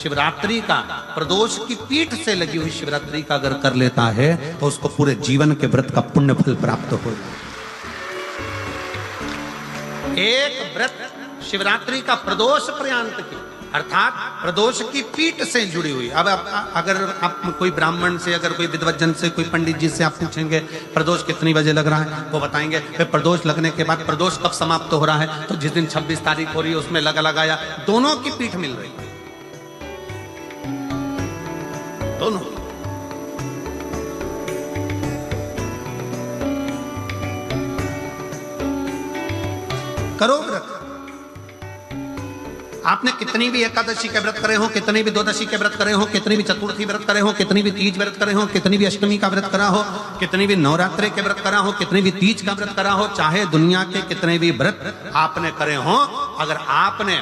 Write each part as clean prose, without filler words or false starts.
शिवरात्रि का प्रदोष की पीठ से लगी हुई शिवरात्रि का अगर कर लेता है तो उसको पूरे जीवन के व्रत का पुण्य फल प्राप्त हो। एक व्रत शिवरात्रि का प्रदोष पर्यंत की अर्थात प्रदोष की पीठ से जुड़ी हुई। अब अगर आप कोई ब्राह्मण से, अगर कोई विद्वज्जन से, कोई पंडित जी से आप पूछेंगे प्रदोष कितनी बजे लग रहा है, वो बताएंगे फिर प्रदोष लगने के बाद प्रदोष कब समाप्त हो रहा है, तो जिस दिन 26 तारीख हो रही है उसमें लगाया दोनों की पीठ मिल रही है, दोनों। करो व्रत। आपने कितनी भी एकादशी के व्रत करे हो, कितनी भी द्वादशी के व्रत करे हो, कितनी भी चतुर्थी व्रत करे हो, कितनी भी तीज व्रत करे हो, कितनी भी अष्टमी का व्रत करा हो, कितनी भी नवरात्रि के व्रत करा हो, कितनी भी तीज का व्रत करा हो, चाहे दुनिया के कितने भी व्रत आपने करे हो, अगर आपने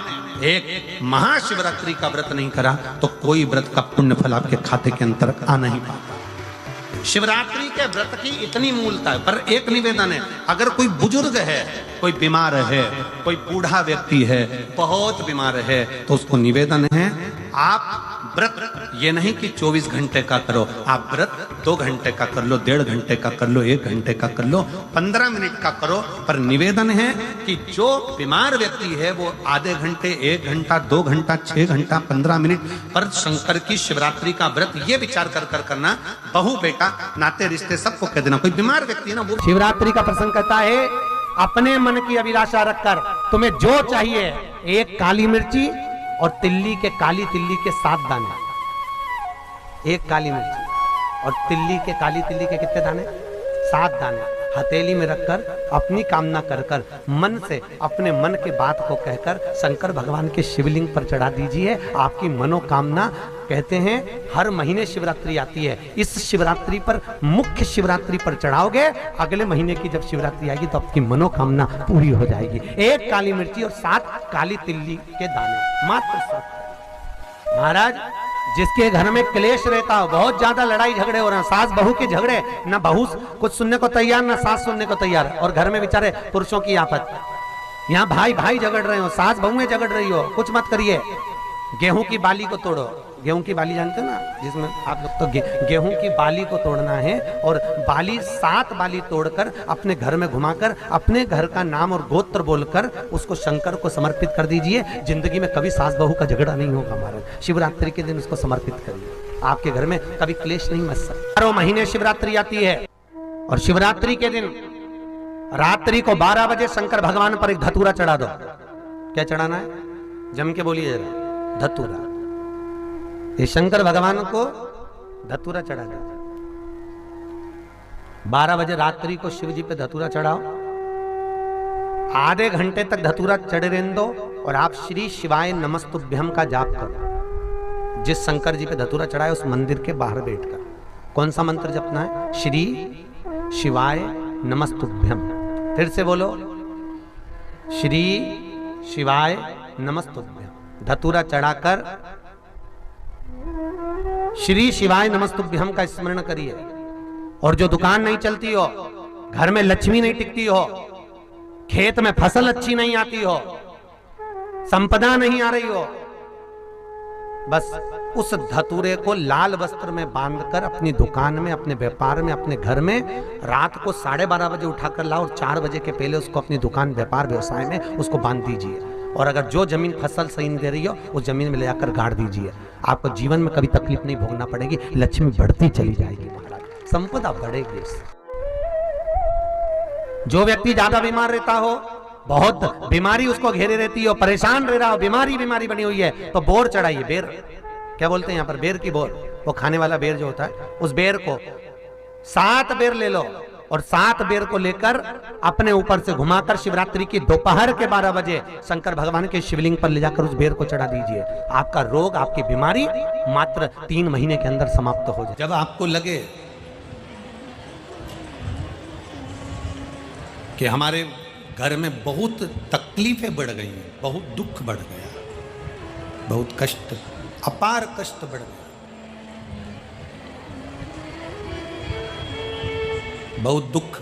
एक महाशिवरात्रि का व्रत नहीं करा तो कोई व्रत का पुण्य फल आपके खाते के अंतर आ नहीं पाता। शिवरात्रि के व्रत की इतनी मूलता है। पर एक निवेदन है, अगर कोई बुजुर्ग है, कोई बीमार है, कोई बूढ़ा व्यक्ति है, बहुत बीमार है, तो उसको निवेदन है आप व्रत ये नहीं कि 24 घंटे का करो, आप व्रत 2 घंटे का कर लो, 1.5 घंटे का कर लो, 1 घंटे का कर लो, 15 मिनट का करो। पर निवेदन है कि जो बीमार व्यक्ति है वो आधे घंटे, 1 घंटा, 2 घंटा, 6 घंटा, 15 मिनट पर शंकर की शिवरात्रि का व्रत ये विचार कर करना, बहू बेटा नाते रिश्ते सबको कह देना। कोई बीमार व्यक्ति है ना, वो शिवरात्रि का प्रसंग कहता है अपने मन की अभिलाषा रखकर तुम्हें जो चाहिए, एक काली मिर्ची और काली तिल्ली के 7 दाने, एक काली मिर्ची और काली तिल्ली के कितने दाने? 7 दाने हथेली में रखकर अपनी कामना कर मन से अपने मन के बात को कहकर शंकर भगवान के शिवलिंग पर चढ़ा दीजिए। आपकी मनोकामना, कहते हैं हर महीने शिवरात्रि आती है, इस शिवरात्रि पर, मुख्य शिवरात्रि पर चढ़ाओगे, अगले महीने की जब शिवरात्रि आएगी तो आपकी मनोकामना पूरी हो जाएगी। 1 काली मिर्ची और 7 काली तिल्ली के दाने, मात्र 7। महाराज जिसके घर में क्लेश रहता हो, बहुत ज्यादा लड़ाई झगड़े हो रहे हैं, सास बहू के झगड़े, ना बहू कुछ सुनने को तैयार ना सास सुनने को तैयार, और घर में बेचारे पुरुषों की आफत। यहाँ भाई भाई झगड़ रहे हो, सास बहुएं झगड़ रही हो, कुछ मत करिए। गेहूं की बाली को तोड़ो, गेहूं की बाली जानते हो ना, जिसमें आप लोग तो गेहूं की बाली को तोड़ना है, और बाली 7 बाली तोड़कर अपने घर में घुमाकर अपने घर का नाम और गोत्र बोलकर उसको शंकर को समर्पित कर दीजिए। जिंदगी में कभी सास बहू का झगड़ा नहीं होगा महाराज। शिवरात्रि के दिन उसको समर्पित करिए, आपके घर में कभी क्लेश नहीं मच सकता। 12 महीने शिवरात्रि आती है, और शिवरात्रि के दिन रात्रि को 12 बजे शंकर भगवान पर एक धतूरा चढ़ा दो। क्या चढ़ाना है? जम के बोलिए जरा। धतूरा। ये शंकर भगवान को धतूरा चढ़ा दो। 12 बजे रात्रि को शिव जी पे धतूरा चढ़ाओ, आधे घंटे तक धतूरा चढ़े रहने दो, और आप श्री शिवाय नमस्तुभ्यम का जाप करो। जिस शंकर जी पे धतूरा चढ़ाए उस मंदिर के बाहर बैठकर कौन सा मंत्र जपना है? श्री शिवाय नमस्तुभ्यम। फिर से बोलो, श्री शिवाय नमस्तुभ्यम। धतूरा चढ़ाकर श्री शिवाय नमस्तुभ्यम का स्मरण करिए। और जो दुकान नहीं चलती हो, घर में लक्ष्मी नहीं टिकती हो, खेत में फसल अच्छी नहीं आती हो, संपदा नहीं आ रही हो, बस उस धतूरे को लाल वस्त्र में बांधकर अपनी दुकान में, अपने व्यापार में, अपने घर में रात को 12:30 बजे उठाकर लाओ, और 4 बजे के पहले उसको अपनी दुकान, व्यापार, व्यवसाय में उसको बांध दीजिए। और अगर जो जमीन फसल सही दे रही हो उस जमीन में ले जाकर गाड़ दीजिए। आपको जीवन में कभी तकलीफ नहीं भोगना पड़ेगी, लक्ष्मी बढ़ती चली जाएगी महाराज, संपदा बढ़ेगी। जो व्यक्ति ज्यादा बीमार रहता हो, बहुत बीमारी उसको घेरे रहती हो, परेशान रह रहा हो, बीमारी बनी हुई है, तो बोर चढ़ाइए। बेर, क्या बोलते हैं यहाँ पर? बेर की बोर, वो खाने वाला बेर जो होता है, उस बेर को 7 बेर ले लो, और 7 बेर को लेकर अपने ऊपर से घुमाकर शिवरात्रि की दोपहर के 12 बजे शंकर भगवान के शिवलिंग पर ले जाकर उस बेर को चढ़ा दीजिए। आपका रोग, आपकी बीमारी मात्र 3 महीने के अंदर समाप्त हो जाए। जब आपको लगे कि हमारे घर में बहुत तकलीफें बढ़ गई हैं, बहुत दुख बढ़ गया, बहुत कष्ट, अपार कष्ट बढ़ गया, बहुत दुख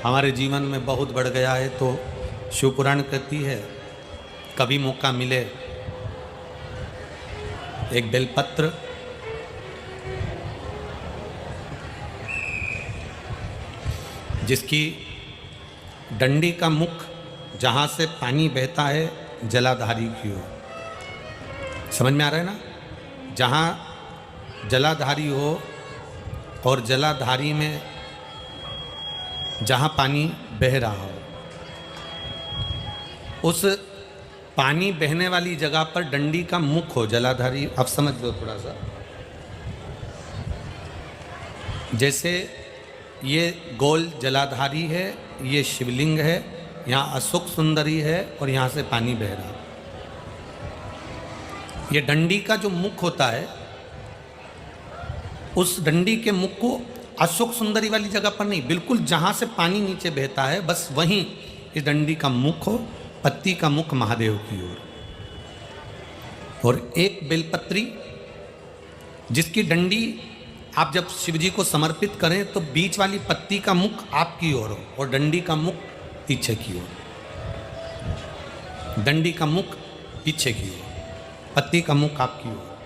हमारे जीवन में बहुत बढ़ गया है, तो शिव पुराण कहती है कभी मौका मिले एक बेलपत्र, जिसकी डंडी का मुख जहाँ से पानी बहता है जलाधारी की ओर, समझ में आ रहा है ना? जहाँ जलाधारी हो और जलाधारी में जहाँ पानी बह रहा हो, उस पानी बहने वाली जगह पर डंडी का मुख हो जलाधारी। अब समझ लो थोड़ा सा, जैसे ये गोल जलाधारी है, ये शिवलिंग है, यहाँ अशोक सुंदरी है और यहाँ से पानी बह रहा है। ये डंडी का जो मुख होता है, उस डंडी के मुख को अशोक सुंदरी वाली जगह पर नहीं, बिल्कुल जहाँ से पानी नीचे बहता है बस वहीं इस डंडी का मुख हो, पत्ती का मुख महादेव की ओर। और एक बेलपत्री जिसकी डंडी आप जब शिव जी को समर्पित करें तो बीच वाली पत्ती का मुख आपकी ओर हो और डंडी का मुख पीछे की ओर, डंडी का मुख पीछे की ओर, पत्ती का मुख आपकी ओर।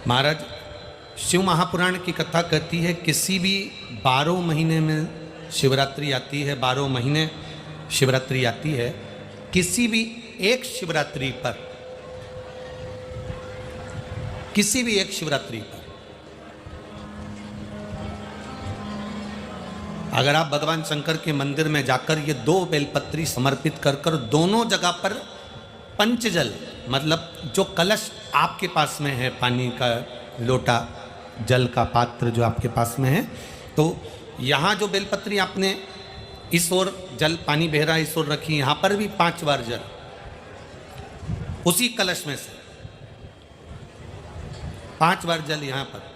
महाराज, शिव महापुराण की कथा कहती है किसी भी 12 महीने में शिवरात्रि आती है, 12 महीने शिवरात्रि आती है, किसी भी एक शिवरात्रि पर, किसी भी एक शिवरात्रि पर अगर आप भगवान शंकर के मंदिर में जाकर ये 2 बेलपत्री समर्पित कर कर दोनों जगह पर पंचजल, मतलब जो कलश आपके पास में है, पानी का लोटा, जल का पात्र जो आपके पास में है, तो यहाँ जो बेलपत्री आपने इस ओर जल पानी बह रहा है इस ओर रखी, यहाँ पर भी 5 बार जल उसी कलश में से 5 बार जल यहाँ पर।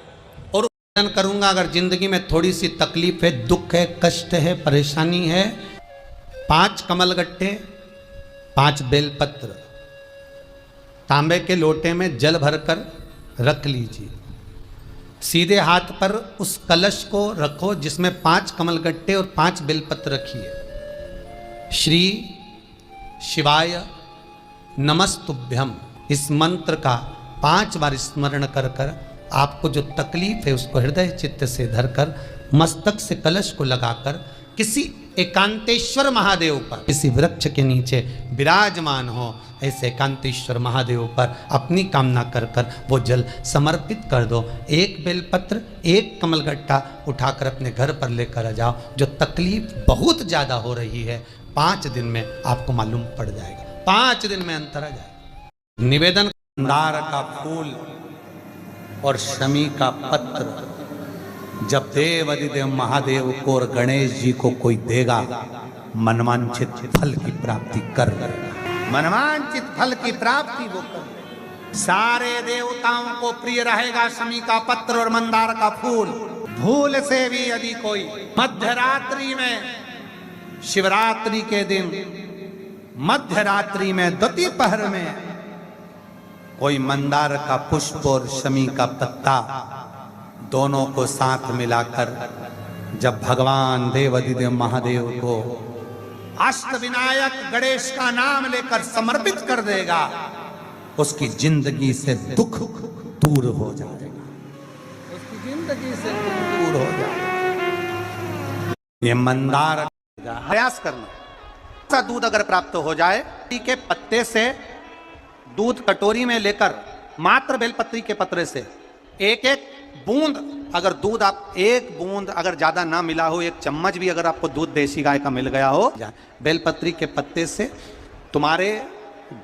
और करूँगा अगर जिंदगी में थोड़ी सी तकलीफ है, दुख है, कष्ट है, परेशानी है, 5 कमलगट्टे, 5 बेलपत्र तांबे के लोटे में जल भरकर रख लीजिए। सीधे हाथ पर उस कलश को रखो जिसमें 5 कमलगट्टे और 5 बेलपत्र रखिए। श्री शिवाय नमस्तुभ्यम, इस मंत्र का 5 बार स्मरण कर कर आपको जो तकलीफ है उसको हृदय चित्त से धरकर मस्तक से कलश को लगाकर किसी एकांतेश्वर महादेव पर, किसी वृक्ष के नीचे विराजमान हो, ऐसे एकांतेश्वर महादेव पर अपनी कामना कर कर वो जल समर्पित कर दो। 1 बेलपत्र, 1 कमलगट्टा उठाकर अपने घर पर लेकर आ जाओ। जो तकलीफ बहुत ज़्यादा हो रही है 5 दिन में आपको मालूम पड़ जाएगा, 5 दिन में अंतर आ जाएगा। निवेदन, मंदार का फूल और शमी का पत्र जब देवाधिदेव महादेव को और गणेश जी को कोई देगा, मनवांछित फल की प्राप्ति कर, मनवांछित फल की प्राप्ति वो कर। सारे देवताओं को प्रिय रहेगा शमी का पत्र और मंदार का फूल। भूल से भी यदि कोई मध्यरात्रि में, शिवरात्रि के दिन मध्यरात्रि में द्वितीय पहर में कोई मंदार का पुष्प और शमी का पत्ता दोनों को साथ मिलाकर जब भगवान देवाधिदेव महादेव को अष्टविनायक गणेश का नाम लेकर समर्पित कर देगा, उसकी जिंदगी से दुख दूर हो जाएगा, उसकी जिंदगी से दुख दूर हो जाएगा। ये मंदार प्रयास करना, ऐसा दूध अगर प्राप्त हो जाए, के पत्ते से दूध कटोरी में लेकर मात्र बेलपत्री के पत्रे से 1-1 बूंद, अगर दूध आप 1 बूंद अगर ज्यादा ना मिला हो, 1 चम्मच भी अगर आपको दूध देसी गाय का मिल गया हो, बेलपत्री के पत्ते से तुम्हारे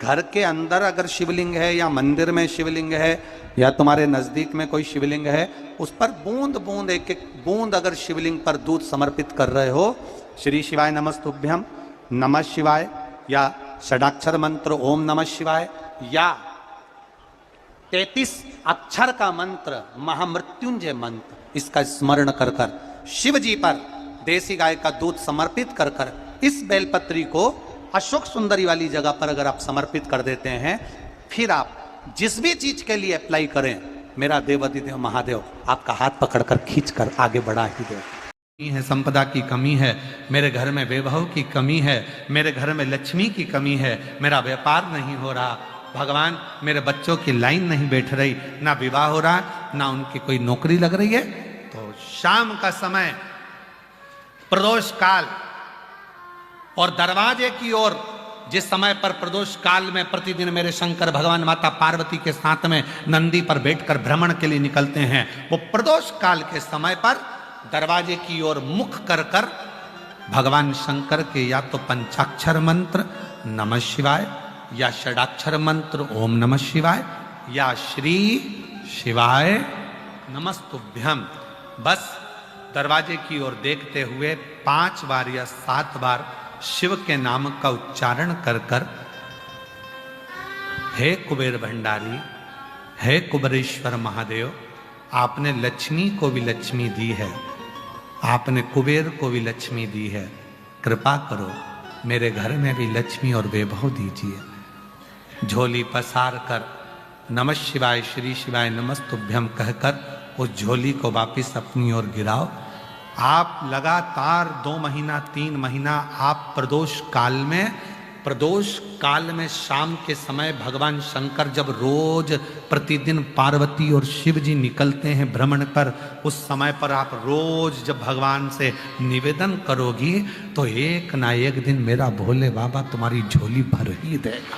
घर के अंदर अगर शिवलिंग है या मंदिर में शिवलिंग है या तुम्हारे नजदीक में कोई शिवलिंग है, उस पर बूंद बूंद 1-1 बूंद अगर शिवलिंग पर दूध समर्पित कर रहे हो, श्री शिवाय नमस्तुभ्यम, नमः शिवाय या षडाक्षर मंत्र ओम नमः शिवाय या 33 अक्षर का मंत्र महामृत्युंजय मंत्र, इसका स्मरण कर कर शिव जी पर देसी गाय का दूध समर्पित कर कर इस बेलपत्री को अशोक सुंदरी वाली जगह पर अगर आप समर्पित कर देते हैं, फिर आप जिस भी चीज के लिए अप्लाई करें, मेरा देवाधिदेव महादेव आपका हाथ पकड़कर खींचकर आगे बढ़ा ही दे। है संपदा की कमी है, मेरे घर में वैभव की कमी है, मेरे घर में लक्ष्मी की कमी है, मेरा व्यापार नहीं हो रहा, भगवान मेरे बच्चों की लाइन नहीं बैठ रही, ना विवाह हो रहा, ना उनकी कोई नौकरी लग रही है। तो शाम का समय प्रदोष काल और दरवाजे की ओर जिस समय पर प्रदोष काल में प्रतिदिन मेरे शंकर भगवान माता पार्वती के साथ में नंदी पर बैठकर भ्रमण के लिए निकलते हैं, वो प्रदोष काल के समय पर दरवाजे की ओर मुख कर कर भगवान शंकर के या तो पंचाक्षर मंत्र नमः शिवाय या षडाक्षर मंत्र ओम नमः शिवाय या श्री शिवाय नमस्तुभ्यम, बस दरवाजे की ओर देखते हुए 5 बार या 7 बार शिव के नाम का उच्चारण कर कर, हे कुबेर भंडारी, हे कुबेरेश्वर महादेव, आपने लक्ष्मी को भी लक्ष्मी दी है, आपने कुबेर को भी लक्ष्मी दी है, कृपा करो मेरे घर में भी लक्ष्मी और वैभव दीजिए। झोली पसार कर नमः शिवाय श्री शिवाय नमस्तुभ्यम कहकर उस झोली को वापिस अपनी ओर गिराओ। आप लगातार 2 महीना 3 महीना आप प्रदोष काल में शाम के समय भगवान शंकर जब रोज प्रतिदिन पार्वती और शिव जी निकलते हैं भ्रमण पर, उस समय पर आप रोज जब भगवान से निवेदन करोगी तो एक ना एक दिन मेरा भोले बाबा तुम्हारी झोली भर ही देगा।